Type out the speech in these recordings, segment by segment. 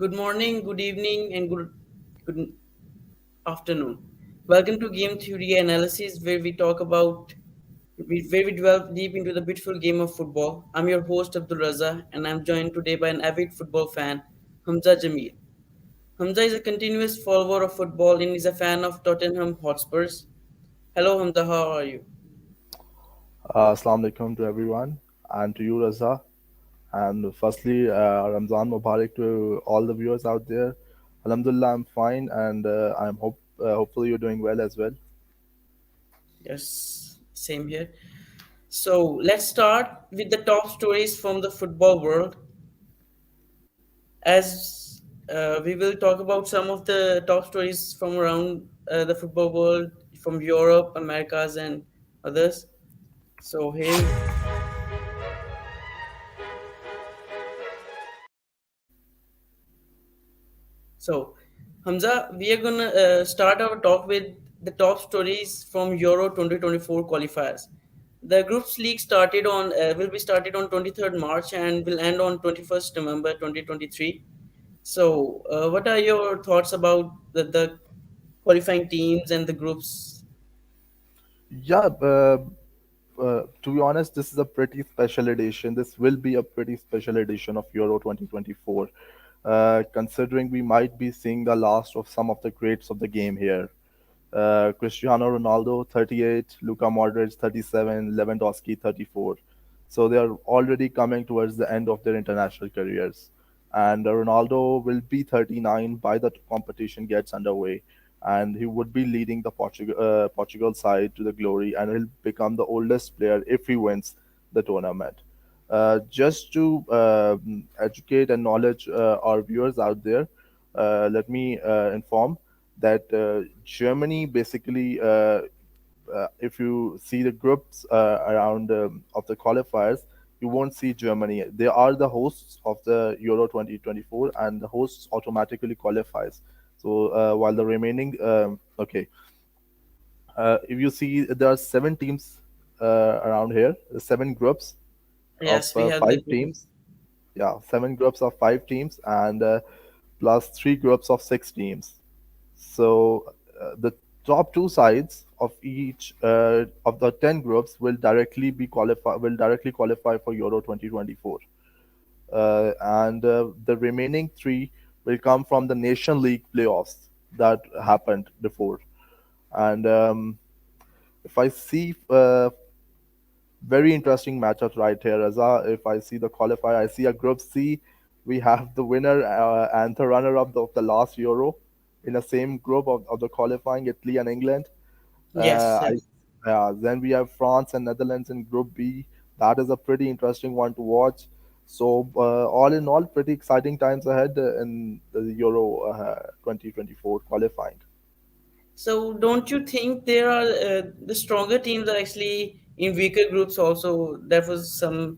Good morning, good evening, and good afternoon. Welcome to Game Theory Analysis, where we delve deep into the beautiful game of football. I'm your host Abdul Raza, and I'm joined today by an avid football fan, Hamza Jamil. Hamza is a continuous follower of football and is a fan of Tottenham Hotspurs. Hello, Hamza. How are you? Assalamu alaikum to everyone and to you, Raza. And firstly, Ramzan Mubarak to all the viewers out there. Alhamdulillah, I'm fine, and hopefully you're doing well as well. Yes, same here. So let's start with the top stories from the football world. As we will talk about some of the top stories from around the football world, from Europe, Americas, and others. So here, so Hamza, we are gonna start our talk with the top stories from Euro 2024 qualifiers. The groups league started on will be started on 23rd March and will end on 21st November 2023. So, what are your thoughts about the qualifying teams and the groups? Yeah, to be honest, this is a pretty special edition. This will be a pretty special edition of Euro 2024, considering we might be seeing the last of some of the greats of the game here. Cristiano Ronaldo 38, Luka Modric 37, Lewandowski 34. So they are already coming towards the end of their international careers. And Ronaldo will be 39 by the competition gets underway. And he would be leading the Portugal side to the glory, and he'll become the oldest player if he wins the tournament. Just to educate and knowledge our viewers out there, let me inform that Germany basically, if you see the groups around of the qualifiers, you won't see Germany. They are the hosts of the Euro 2024, and the hosts automatically qualifies. So while the remaining, if you see, there are seven teams around here, seven groups of Yes, we have the five group. teams. Yeah, seven groups of five teams, and plus three groups of six teams. So the top two sides of each of the 10 groups will directly qualify for Euro 2024, and the remaining three will come from the Nation League playoffs that happened before. And if I see very interesting matchups right here, Raza. If I see the qualifier, I see a Group C. We have the winner and the runner-up of the last Euro in the same group of the qualifying, Italy and England. Yes, I yes. Then we have France and Netherlands in Group B. That is a pretty interesting one to watch. So all in all, pretty exciting times ahead in the Euro 2024 qualifying. So, don't you think there are the stronger teams are actually in weaker groups? Also, that was some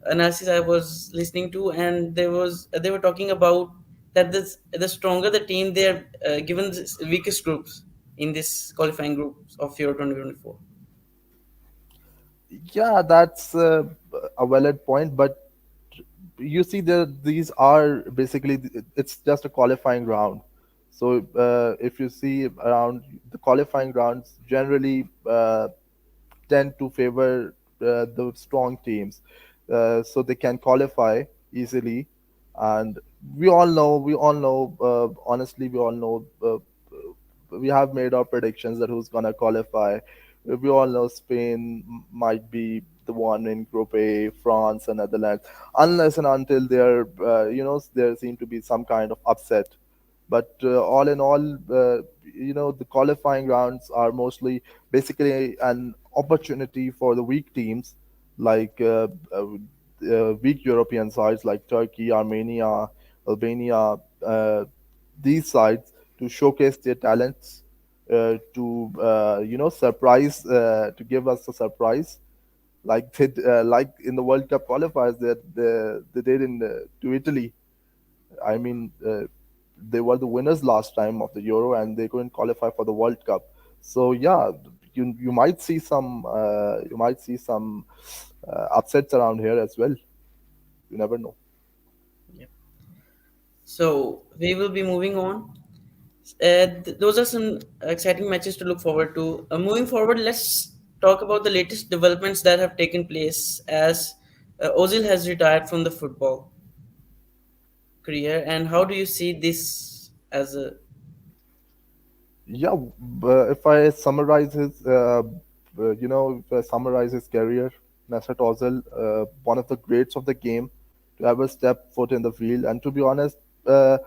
analysis I was listening to, and they were talking about that the stronger the team, they're given the weakest groups in this qualifying groups of Euro 2024. Yeah, that's a valid point, but you see, these are basically it's just a qualifying round. So if you see around the qualifying rounds, generally tend to favor the strong teams, so they can qualify easily. And we all know, honestly, we all know. We have made our predictions that who's gonna qualify. We all know Spain might be the one in Group A, France and Netherlands, unless and until there seem to be some kind of upset. But all in all, the qualifying rounds are mostly basically an opportunity for the weak teams, like weak European sides like Turkey, Armenia, Albania. These sides to showcase their talents, to surprise, to give us a surprise, like in the World Cup qualifiers that they did in to Italy. I mean, they were the winners last time of the Euro, and they couldn't qualify for the World Cup. So yeah, you might see some upsets around here as well. You never know. Yep. So we will be moving on. Those are some exciting matches to look forward to. Moving forward, let's talk about the latest developments that have taken place as Ozil has retired from the football career. And how do you see this as a? Yeah, if I summarize his, if I summarize his career, Mesut Ozil, one of the greats of the game to ever step foot in the field. And to be honest, as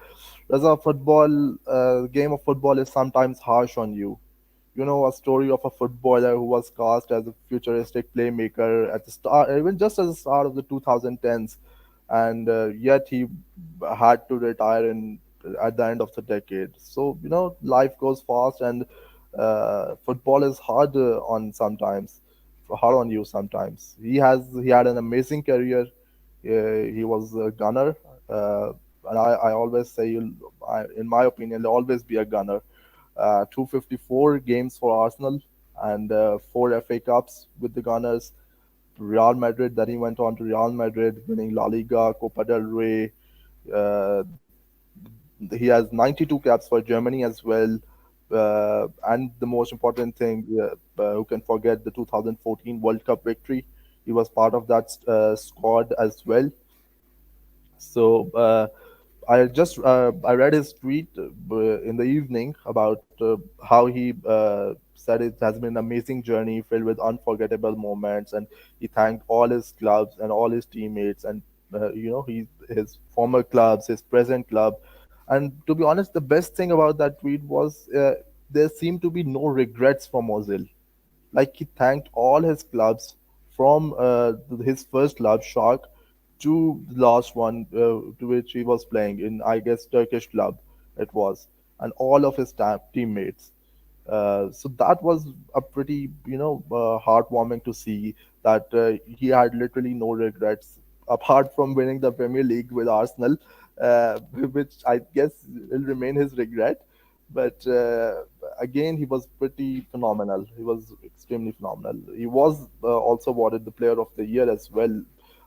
a game of football is sometimes harsh on you. A story of a footballer who was cast as a futuristic playmaker at the start, even just at the start of the 2010s, and yet he had to retire in at the end of the decade. So life goes fast, and football is hard on you sometimes. He had an amazing career. He was a gunner, uh, and I always say, in my opinion, he'll always be a gunner. 254 games for Arsenal and four FA Cups with the Gunners. Real Madrid, then he went on to Real Madrid, winning La Liga, Copa del Rey. Uh, he has 92 caps for Germany as well. And the most important thing, who can forget the 2014 World Cup victory? He was part of that squad as well. So I read his tweet in the evening about how he said it has been an amazing journey filled with unforgettable moments, and he thanked all his clubs and all his teammates, and his former clubs, his present club. And to be honest, the best thing about that tweet was there seemed to be no regrets from Ozil. Like, he thanked all his clubs from his first club, Shark, to the last one to which he was playing in, I guess, Turkish club it was, and all of his teammates. So that was a pretty, heartwarming to see that he had literally no regrets apart from winning the Premier League with Arsenal, which I guess will remain his regret. But again, he was pretty phenomenal. He was extremely phenomenal. He was also awarded the Player of the Year as well,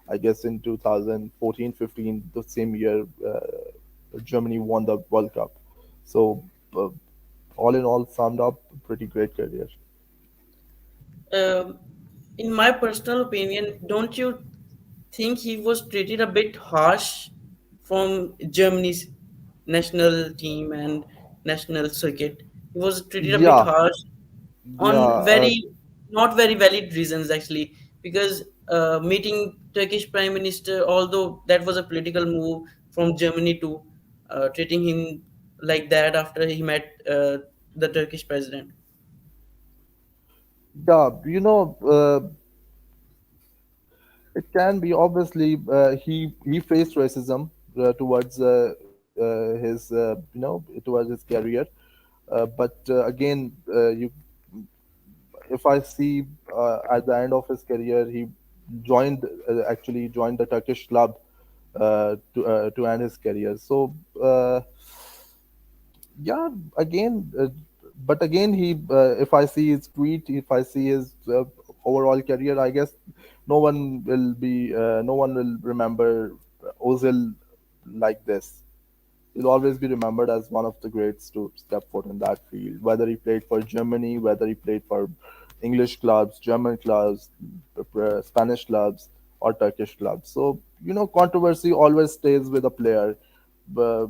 I guess, in 2014-15, the same year Germany won the World Cup. So, all in all, summed up, pretty great career. Um in my personal opinion, don't you think he was treated a bit harsh from Germany's national team and national circuit? He was treated a bit Yeah, harsh yeah, on very not very valid reasons actually, because meeting Turkish prime minister, although that was a political move from Germany to treating him like that after he met the Turkish president. yeah. It can be, obviously he faced racism towards towards his career. But again, if I see at the end of his career, he actually joined the Turkish club to end his career. So yeah, again, but again, if I see his tweet, if I see his overall career, I guess no one will remember Ozil like this. He'll always be remembered as one of the greats to step foot in that field. Whether he played for Germany, whether he played for English clubs, German clubs, Spanish clubs, or Turkish clubs. So controversy always stays with a player. But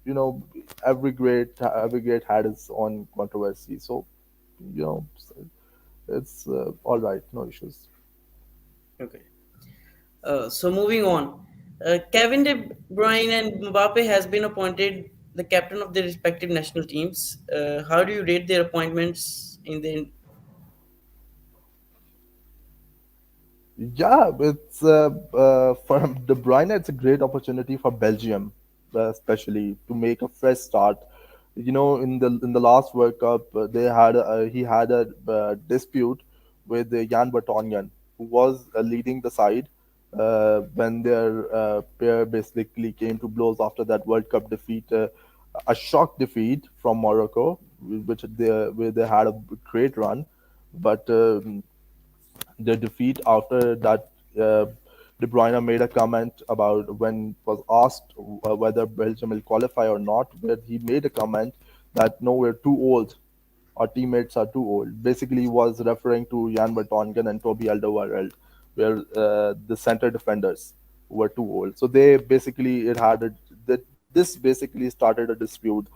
you know, every great had its own controversy. So you know, it's all right, no issues. Okay. So moving on, Kevin De Bruyne and Mbappe has been appointed the captain of their respective national teams. How do you rate their appointments in the? Yeah, it's for De Bruyne. It's a great opportunity for Belgium, especially to make a fresh start. In the last World Cup, he had a dispute with Jan Vertonghen, who was leading the side when their pair basically came to blows after that World Cup defeat, a shock defeat from Morocco, where they had a great run, but the defeat after that. De Bruyne made a comment about when was asked whether Belgium will qualify or not, where he made a comment that no, we're too old, our teammates are too old. Basically, he was referring to Jan Vertonghen and Toby Alderweireld, where the center defenders were too old. So they basically it had a, that this basically started a dispute,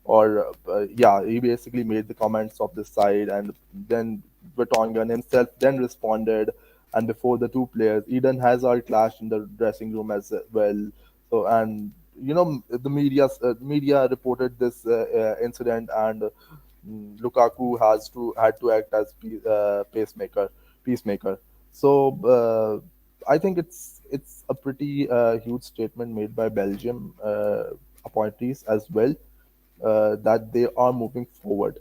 or yeah, he basically made the comments of this side, and then Vertonghen himself then responded, and before the two players, Eden Hazard clashed in the dressing room as well. So and media reported this incident, and Lukaku has to had to act as peacemaker. So I think it's a pretty huge statement made by Belgium appointees as well, that they are moving forward.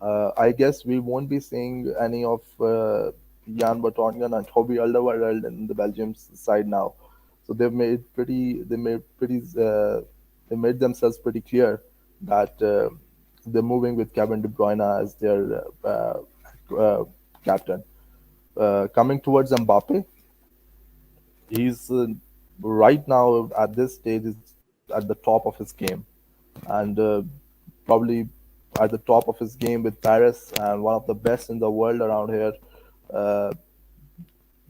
I guess we won't be seeing any of Jan Vertonghen and Toby Alderweireld in the Belgium side now. So they made themselves pretty clear that they're moving with Kevin De Bruyne as their captain. Coming towards Mbappe, he's right now at this stage is at the top of his game, and probably at the top of his game with Paris, and one of the best in the world around here. Uh,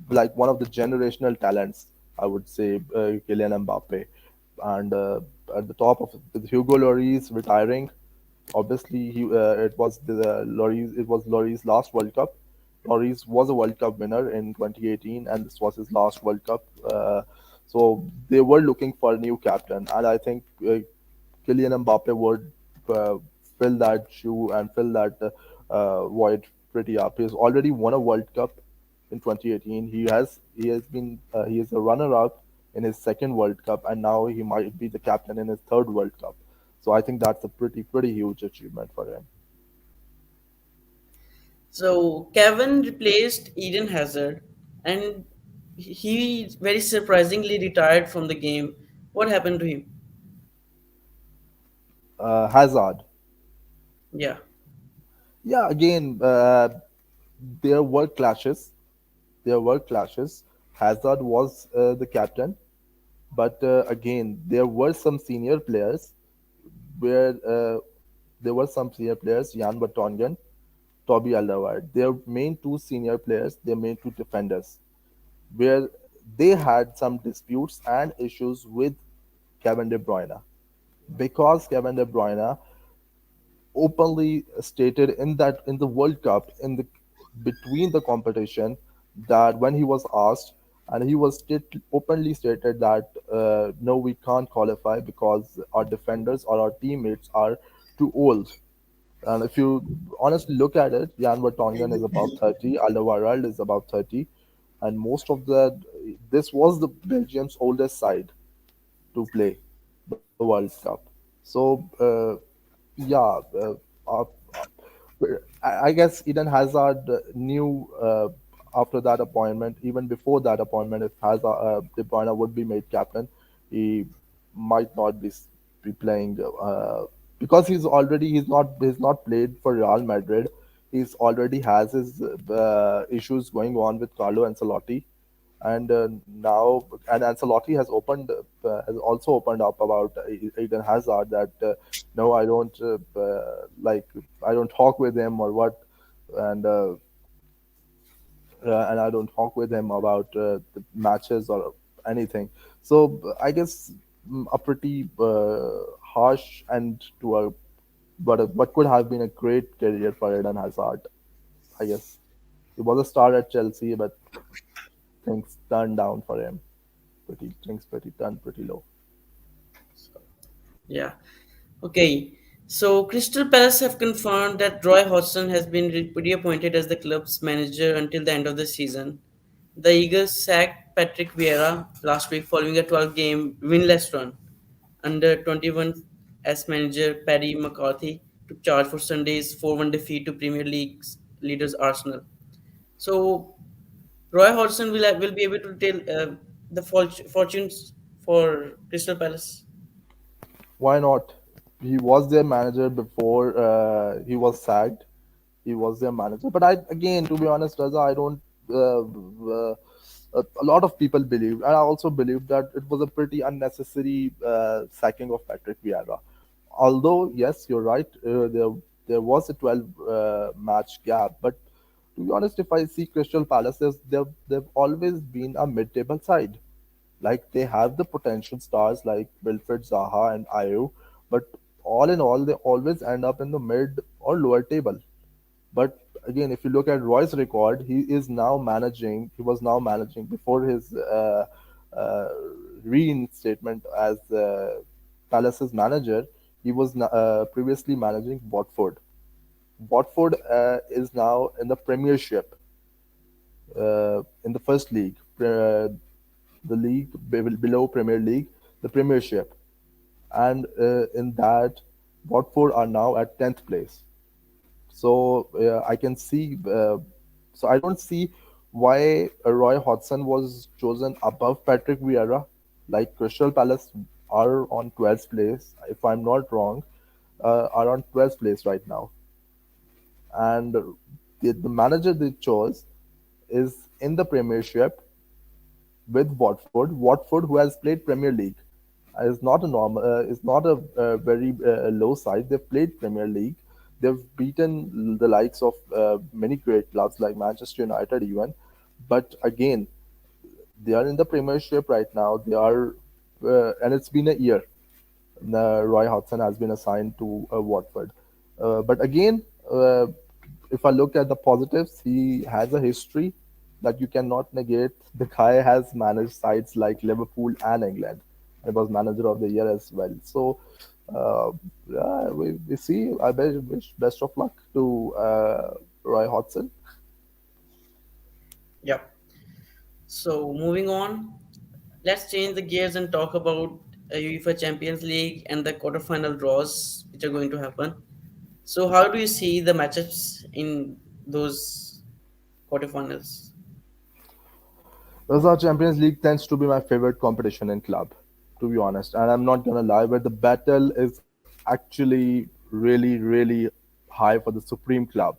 like one of the generational talents, I would say, Kylian Mbappe. And at the top of with Hugo Lloris retiring, obviously it was Lloris' last World Cup. Lloris was a World Cup winner in 2018, and this was his last World Cup. So they were looking for a new captain, and I think Kylian Mbappe would uh, fill that shoe and fill that void pretty up. He's already won a World Cup in 2018. He is a runner up in his second World Cup, and now he might be the captain in his third World Cup. So I think that's a pretty huge achievement for him. So Kevin replaced Eden Hazard, and he very surprisingly retired from the game. What happened to him? Hazard, Yeah. yeah, again, there were clashes. There were clashes. Hazard was the captain, but again, where there were some senior players, Jan Vertonghen, Toby Alderweireld. Their main two senior players, their main two defenders, where they had some disputes and issues with Kevin De Bruyne, because Kevin De Bruyne openly stated in the World Cup, in the between the competition, that when he was asked, and he was openly stated that no, we can't qualify because our defenders or our teammates are too old. And if you honestly look at it, Jan Vertonghen is about 30, Alderweireld is about 30, and most of this was the Belgium's oldest side to play the World Cup. So yeah, I guess Eden Hazard knew after that appointment, even before that appointment, if De Bruyne would be made captain, he might not be playing because he's not played for Real Madrid. He's already has his issues going on with Carlo Ancelotti, and now and Ancelotti has also opened up about Eden Hazard that no, I don't talk with him or what, and and I don't talk with him about the matches or anything. So I guess a pretty harsh end to a what could have been a great career for Eden Hazard. I guess he was a star at Chelsea, but things turned down for him. Pretty turned pretty low. Yeah. Okay. So Crystal Palace have confirmed that Roy Hodgson has been reappointed as the club's manager until the end of the season. The Eagles sacked Patrick Vieira last week following a 12-game winless run. Under 21 as manager Paddy McCarthy took charge for Sunday's 4-1 defeat to Premier League's leaders Arsenal. So Roy Hodgson will be able to tell the fortunes for Crystal Palace. Why not? He was their manager before he was sacked. He was their manager. But I again, to be honest, Raza, I don't. A lot of people believed, and I also believed that it was a pretty unnecessary sacking of Patrick Vieira. Although, yes, you're right, there was a 12 match gap, but to be honest, if I see Crystal Palace, they've always been a mid-table side. Like they have the potential stars like Wilfred Zaha and Ayew, but all in all, they always end up in the mid or lower table. But again, if you look at Roy's record, he is now managing. He was now managing before his uh, reinstatement as Palace's manager. He was previously managing Watford. Watford is now in the Premiership, in the first league, the league below Premier League, the Premiership, and in that, Watford are now at 10th place. So I can see. So I don't see why Roy Hodgson was chosen above Patrick Vieira. Like Crystal Palace are on 12th place, if I'm not wrong, are on 12th place right now, and the manager they chose is in the Premiership with Watford. Watford, who has played Premier League, is not a normal, is not a very low side. They've played Premier League. They've beaten the likes of many great clubs like Manchester United, even. But again, they are in the Premiership right now. They are, and it's been a year. Roy Hodgson has been assigned to Watford. But again, if I look at the positives, he has a history that you cannot negate. The guy has managed sides like Liverpool and England. He was manager of the year as well. So, yeah, we see. I wish best of luck to Roy Hodgson. Yeah. So moving on, let's change the gears and talk about UEFA Champions League and the quarterfinal draws which are going to happen. So how do you see the matchups in those quarterfinals? Thus, our Champions League tends to be my favorite competition in club, to be honest. And I'm not gonna lie, but the battle is actually really, really high for the supreme club.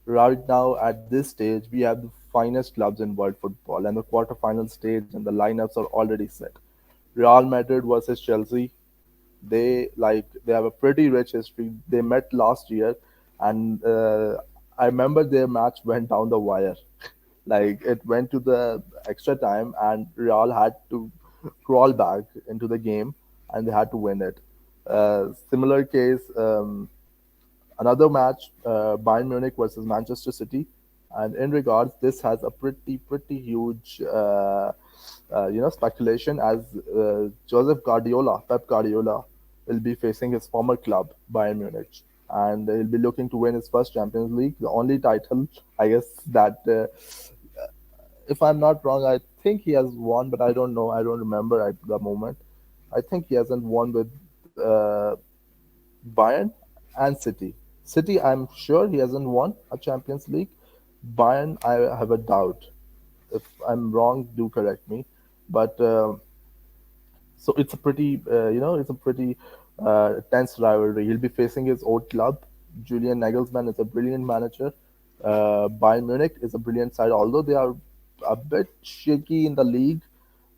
Right now, at this stage, we have the finest clubs in world football, and the quarterfinal stage and the lineups are already set. Real Madrid versus Chelsea. They have a pretty rich history. They met last year, and I remember their match went down the wire. Like it went to the extra time, and Real had to crawl back into the game, and they had to win it. Similar case. Another match, Bayern Munich versus Manchester City, and in regards, this has a pretty huge, speculation as Pep Guardiola, will be facing his former club Bayern Munich, and he'll be looking to win his first Champions League, the only title, I guess that. If I'm not wrong, I think he has won, but I don't know. I don't remember at the moment. I think he hasn't won with Bayern and City. City, I'm sure he hasn't won a Champions League. Bayern, I have a doubt. If I'm wrong, do correct me. But so it's a it's a pretty tense rivalry. He'll be facing his old club. Julian Nagelsmann is a brilliant manager. Bayern Munich is a brilliant side, although they are a bit shaky in the league.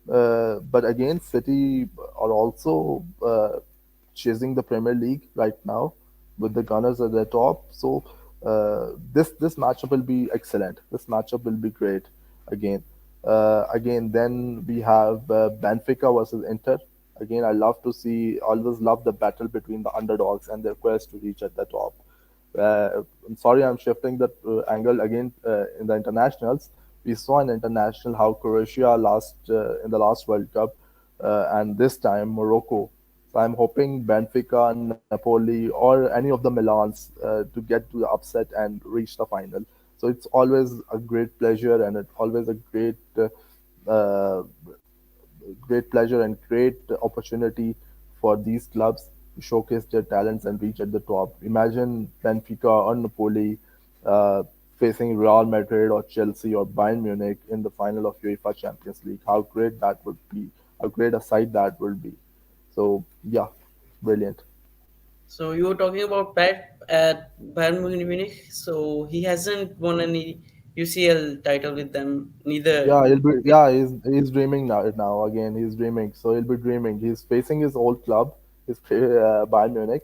But again, City are also chasing the Premier League right now with the Gunners at the top. So this matchup will be excellent. This matchup will be great again. Again, then we have Benfica versus Inter. Again, I love to see, always love the battle between the underdogs and their quest to reach at the top. I'm sorry, I'm shifting that angle again in the internationals. We saw in international how Croatia last in the last World Cup, and this time Morocco. So I'm hoping Benfica, Napoli, or any of the Milans to get to the upset and reach the final. So it's always a great pleasure, and it's always a uh, great pleasure and great opportunity for these clubs to showcase their talents and reach at the top. Imagine Benfica or Napoli uh, facing Real Madrid or Chelsea or Bayern Munich in the final of UEFA Champions League. How great that would be! How great a sight that would be! So yeah, brilliant. So you were talking about Pep at Bayern Munich. So he hasn't won any. UCL title with them. Neither. Yeah, he's dreaming now again. He's dreaming. So he'll be dreaming. He's facing his old club, his Bayern Munich,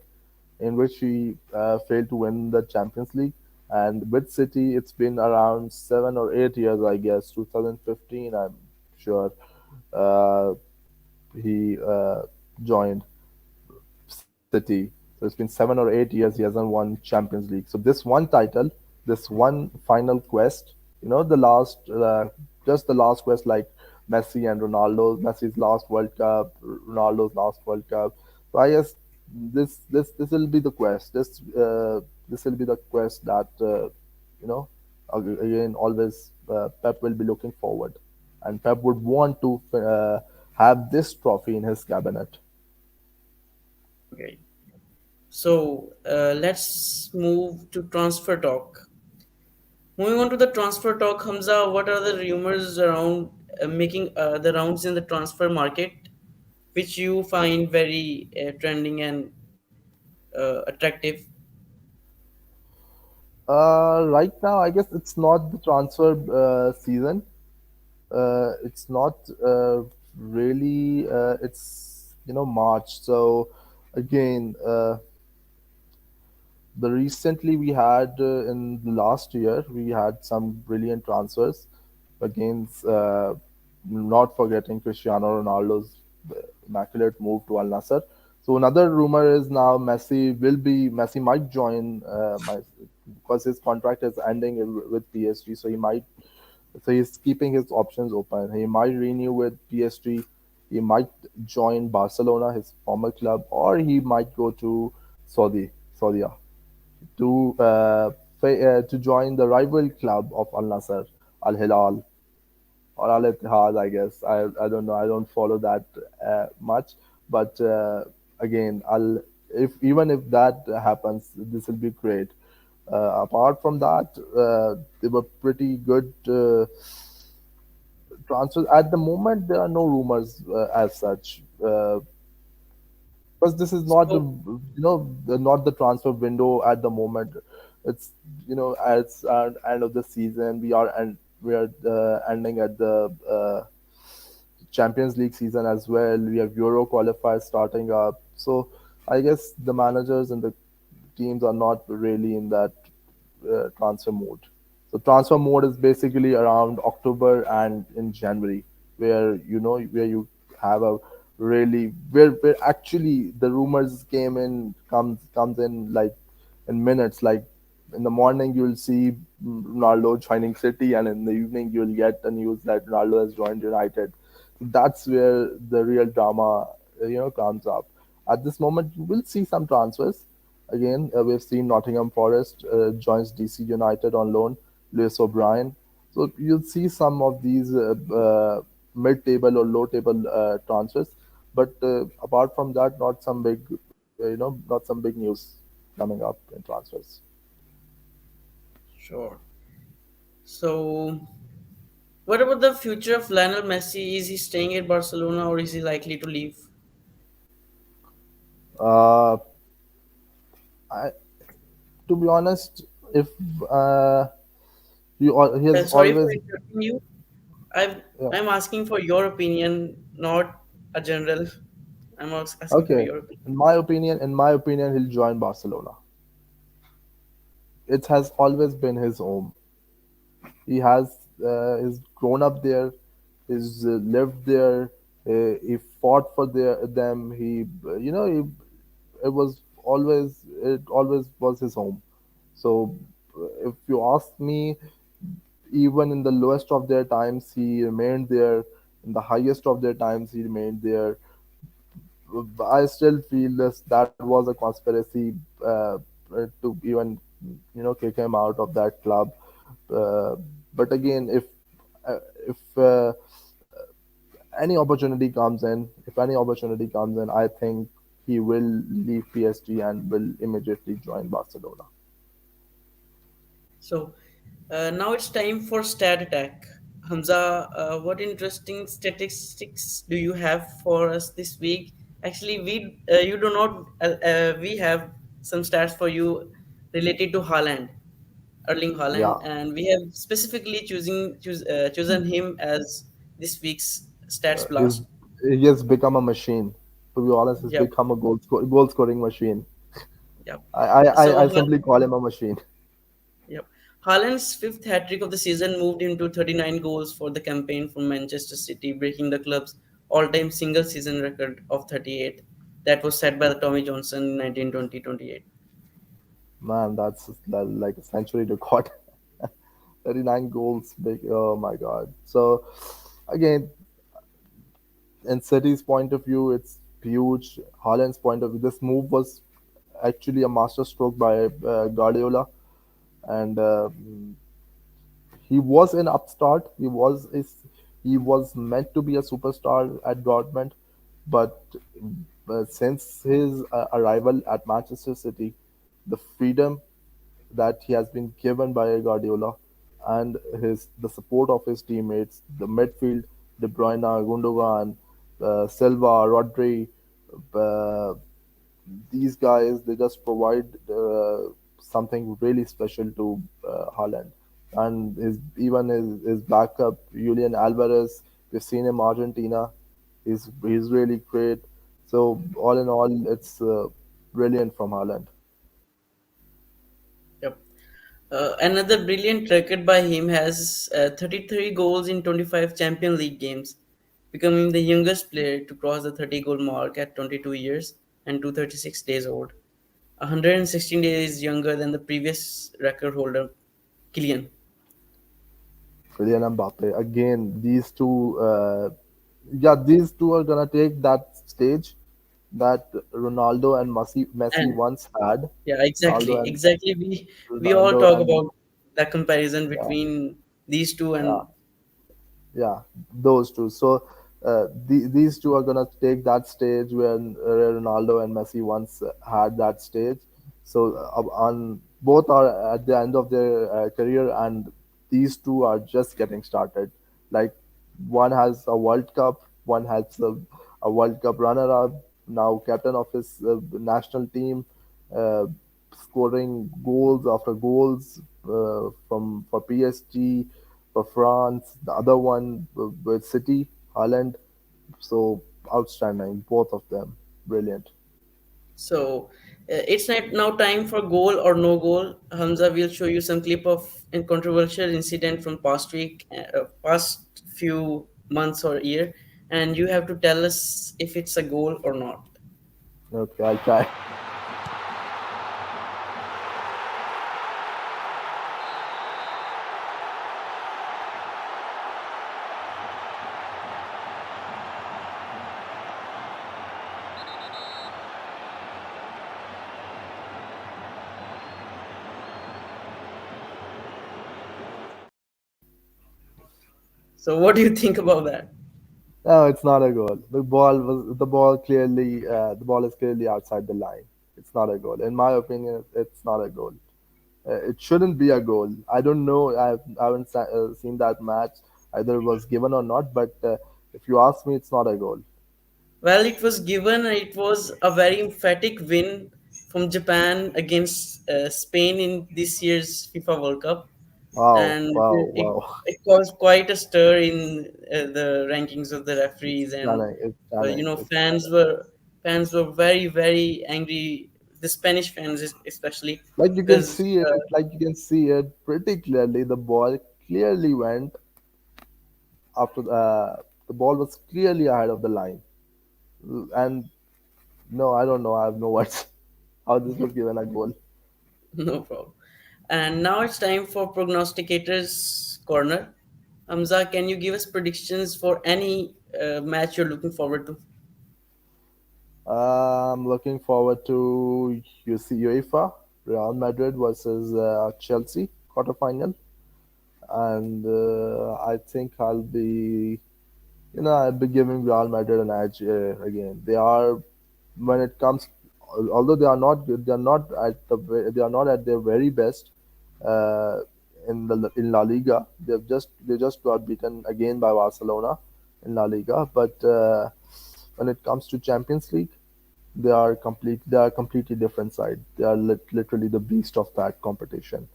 in which he failed to win the Champions League. And with City, it's been around 7 or 8 years, I guess. 2015, I'm sure. Uh, he joined City. So it's been 7 or 8 years he hasn't won Champions League. So this one title, this one final quest, the last, just the last quest, like Messi and Ronaldo, Messi's last World Cup, Ronaldo's last World Cup. So I guess this will be the quest. This will be the quest that you know again always Pep will be looking forward, and Pep would want to have this trophy in his cabinet. Okay. So let's move to transfer talk. Moving on to the transfer talk, Hamza, what are the rumors around making the rounds in the transfer market, which you find very trending and attractive? Right now, I guess it's not the transfer season. It's not really. It's March. So again, the recently we had in the last year we had some brilliant transfers against not forgetting Cristiano Ronaldo's immaculate move to Al Nassr. So another rumor is now Messi might join because his contract is ending with PSG, so he's keeping his options open. He might renew with PSG. He might join Barcelona, his former club, or he might go to Saudi to join the rival club of Al Nassr, Al Hilal, or Al Ittihad. I guess I don't know. I don't follow that much, but again, I'll if even if that happens, this will be great. Apart from that, they were pretty good transfers. At the moment, there are no rumors as such. Because this is not So, not the transfer window at the moment. It's it's end of the season. We are ending at the Champions League season as well. We have Euro qualifiers starting up. So I guess the managers and the teams are not really in that transfer mode. So transfer mode is basically around October and in January, where you have a really where actually the rumors comes in like in minutes. Like in the morning you'll see Ronaldo joining City, and in the evening you'll get the news that Ronaldo has joined United. That's where the real drama comes up. At this moment, you will see some transfers. Again, we've seen Nottingham Forest joins DC United on loan, Lewis O'Brien. So you'll see some of these mid-table or low-table transfers. But apart from that, not some big news coming up in transfers. sure. So, what about the future of Lionel Messi? Is he staying at Barcelona or is he likely to leave? Uh, I, to be honest, if he has Sorry for always interrupting you. I'm yeah. I'm asking for your opinion, not a general. Asking for Okay. your opinion. In my opinion, he'll join Barcelona. It has always been his home. He's grown up there. He's lived there. He fought for them. It always was his home. So if you ask me, even in the lowest of their times, he remained there. In the highest of their times, he remained there. I still feel that was a conspiracy to even kick him out of that club. Uh, but again, if any opportunity comes in, I think he will leave PSG and will immediately join Barcelona. So now it's time for stat attack. Hamza, what interesting statistics do you have for us this week? Actually, we you do not. We have some stats for you related to Haaland. Erling Yeah, Haaland, and we have specifically chosen him as this week's stats he's blast. he has become a machine. To be honest, he's Yep, become a goal scoring machine. yep. I, I So I I simply call him a machine. yep. Haaland's fifth hat trick of the season moved him to 39 goals for the campaign from Manchester City, breaking the club's all-time single season record of 38 that was set by the Tommy Johnson in 1920-28. Man, that's like a century record. 39 goals, big. Oh my God. So again, in City's point of view, it's huge. Haaland's point of view, this move was actually a masterstroke by Guardiola, and he was an upstart. He was meant to be a superstar at Dortmund, but since his arrival at Manchester City, the freedom that he has been given by Guardiola and his the support of his teammates, the midfield, De Bruyne, Gundogan, Silva, Rodri, uh, these guys they just provide something really special to Haaland, and his backup Julian Alvarez. We've seen him Argentina. He's really great. So all in all, it's brilliant from Haaland. Yep. Another brilliant record by him has 33 goals in 25 Champions League games, becoming the youngest player to cross the 30 goal mark at 22 years and 236 days old. 116 days younger than the previous record holder, Kylian. Kylian Mbappe. Again, these two are gonna take that stage that Ronaldo and Messi And once had. yeah, Ronaldo exactly, and exactly. We all Ronaldo talk and about the comparison yeah, between these two, yeah. and Yeah, those two. So these two are gonna take that stage when Ronaldo and Messi once had that stage. So on both are at the end of their career, and these two are just getting started. Like one has a World Cup, one has a World Cup runner-up, now captain of his national team, uh, scoring goals after goals from for PSG, for France. The other one with City, Haaland. So outstanding, both of them, brilliant. so it's now time for goal or no goal. Hamza will show you some clip of a controversial incident from past week, past few months or year, and you have to tell us if it's a goal or not. Okay, I'll try. So what do you think about that? No, it's not a goal. The ball is clearly outside the line. It's not a goal. In my opinion, it's not a goal. It shouldn't be a goal. I don't know. I haven't seen that match either it was given or not. But if you ask me, it's not a goal. Well, it was given. It was a very emphatic win from Japan against Spain in this year's FIFA World Cup, Wow, and wow, it, wow. it caused quite a stir in the rankings of the It's referees, and stunning. It's stunning. It's stunning. fans were very angry. The Spanish fans, especially, Like you can because see it, pretty clearly. The ball clearly went after the ball was clearly ahead of the line. And no, I don't know. I have no words how this was given a goal. no problem. And now it's time for prognosticators corner. Hamza, can you give us predictions for any match you're looking forward to? I'm looking forward to UEFA Real Madrid versus Chelsea quarterfinal, and I think I'll be giving Real Madrid an edge again. They are when it comes, although they are not good, they are not at their very best uh, in La Liga. They just got beaten again by Barcelona in La Liga. But when it comes to Champions League, they are a completely different side. They are literally the beast of that competition.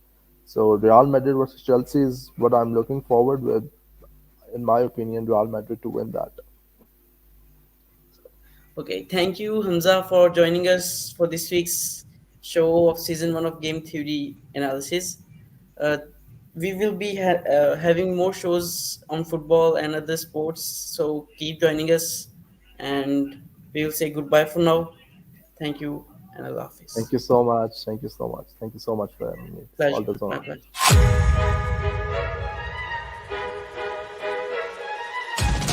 So Real Madrid versus Chelsea is what I'm looking forward with. In my opinion, Real Madrid to win that. Okay, thank you, Hamza, for joining us for this week's show of season one of Game Theory Analysis. Uh, we will be having more shows on football and other sports, so keep joining us, and we will say goodbye for now. Thank you, and Allah Thank Hafiz. you so much. Thank you so much. Thank you so much for having me. It's all Pleasure. the Bye honor. bye.